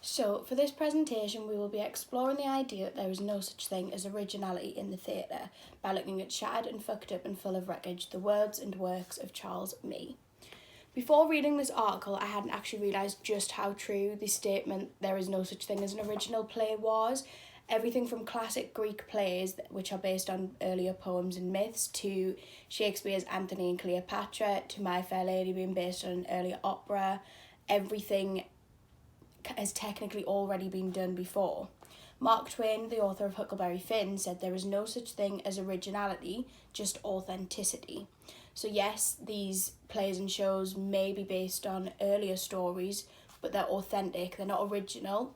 So, for this presentation, we will be exploring the idea that there is no such thing as originality in the theatre by looking at shattered and fucked up and full of wreckage, the words and works of Charles Mee. Before reading this article, I hadn't actually realised just how true the statement there is no such thing as an original play was. Everything from classic Greek plays, which are based on earlier poems and myths, to Shakespeare's Antony and Cleopatra, to My Fair Lady being based on an earlier opera, everything has technically already been done before. Mark Twain, the author of Huckleberry Finn, said there is no such thing as originality, just authenticity. So yes, these plays and shows may be based on earlier stories, but they're authentic, they're not original.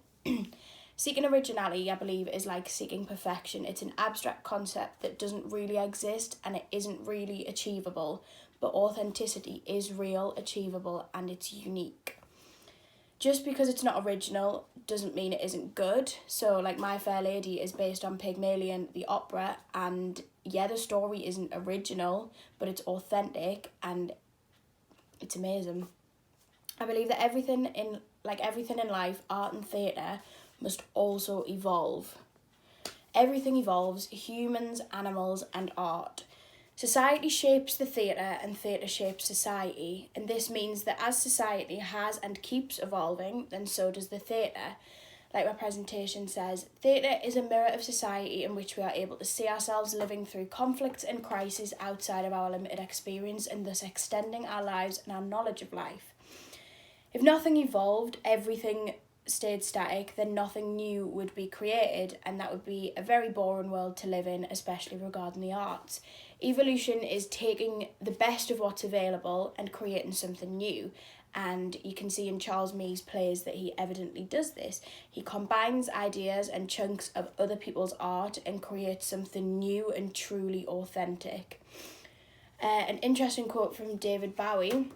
Seeking originality, I believe, is like seeking perfection. It's an abstract concept that doesn't really exist and it isn't really achievable, but authenticity is real, achievable, and it's unique. Just because it's not original doesn't mean it isn't good. So, like, My Fair Lady is based on Pygmalion, the opera, and yeah, the story isn't original, but it's authentic and it's amazing. I believe that everything in life, art and theatre, must also evolve. Everything evolves, humans, animals, and art. Society shapes the theatre and theatre shapes society, and this means that as society has and keeps evolving, then so does the theatre. Like my presentation says, theatre is a mirror of society in which we are able to see ourselves living through conflicts and crises outside of our limited experience and thus extending our lives and our knowledge of life. If nothing evolved, everything stayed static, then nothing new would be created, and that would be a very boring world to live in, especially regarding the arts. Evolution is taking the best of what's available and creating something new, and you can see in Charles Mee's plays that he evidently does this. He combines ideas and chunks of other people's art and creates something new and truly authentic. An interesting quote from David Bowie,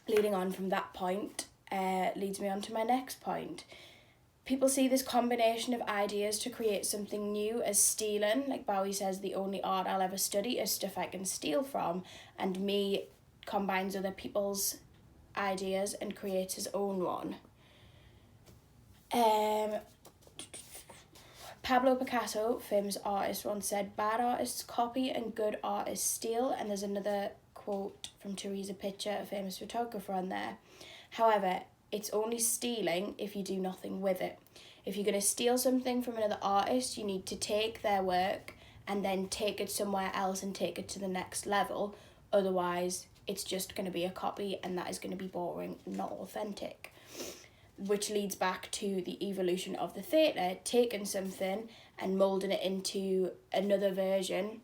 leading on from that point, leads me on to my next point. People see this combination of ideas to create something new as stealing. Like Bowie says, the only art I'll ever study is stuff I can steal from, and Mee combines other people's ideas and creates his own one. Pablo Picasso, famous artist, once said, "Bad artists copy and good artists steal," and there's another quote from Teresa Pitcher, a famous photographer, on there. However, it's only stealing if you do nothing with it. If you're going to steal something from another artist, you need to take their work and then take it somewhere else and take it to the next level. Otherwise, it's just going to be a copy, and that is going to be boring and not authentic. Which leads back to the evolution of the theatre, taking something and moulding it into another version,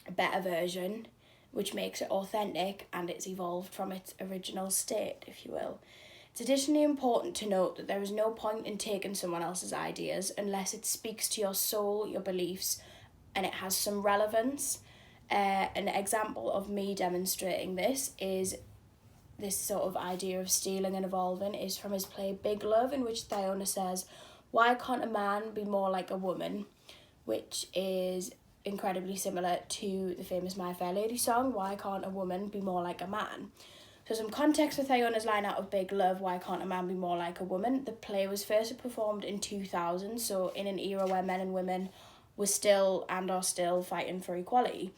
a better version, which makes it authentic, and it's evolved from its original state, if you will. It's additionally important to note that there is no point in taking someone else's ideas unless it speaks to your soul, your beliefs, and it has some relevance. An example of me demonstrating this is this sort of idea of stealing and evolving is from his play Big Love, in which Thyona says, "Why can't a man be more like a woman?" which is incredibly similar to the famous My Fair Lady song, "Why can't a woman be more like a man?" So some context for Thyona's line out of Big Love, "Why can't a man be more like a woman?" The play was first performed in 2000, so in an era where men and women were still and are still fighting for equality.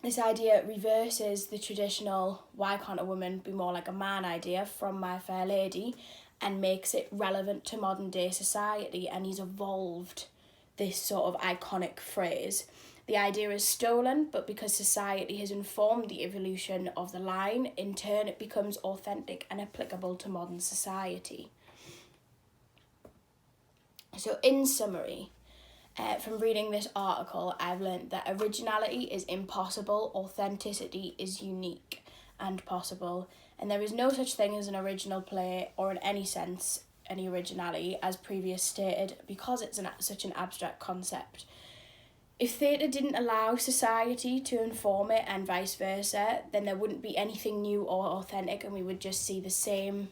This idea reverses the traditional "why can't a woman be more like a man" idea from My Fair Lady and makes it relevant to modern day society, and he's evolved this sort of iconic phrase. The idea is stolen, but because society has informed the evolution of the line, in turn it becomes authentic and applicable to modern society. So in summary, from reading this article, I've learned that originality is impossible, authenticity is unique and possible, and there is no such thing as an original play, or in any sense, any originality, as previously stated, because it's such an abstract concept. If theatre didn't allow society to inform it and vice versa, then there wouldn't be anything new or authentic, and we would just see the same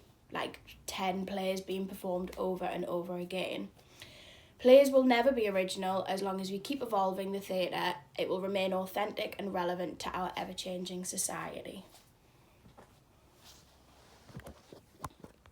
10 plays being performed over and over again. Plays will never be original as long as we keep evolving the theatre. It will remain authentic and relevant to our ever-changing society.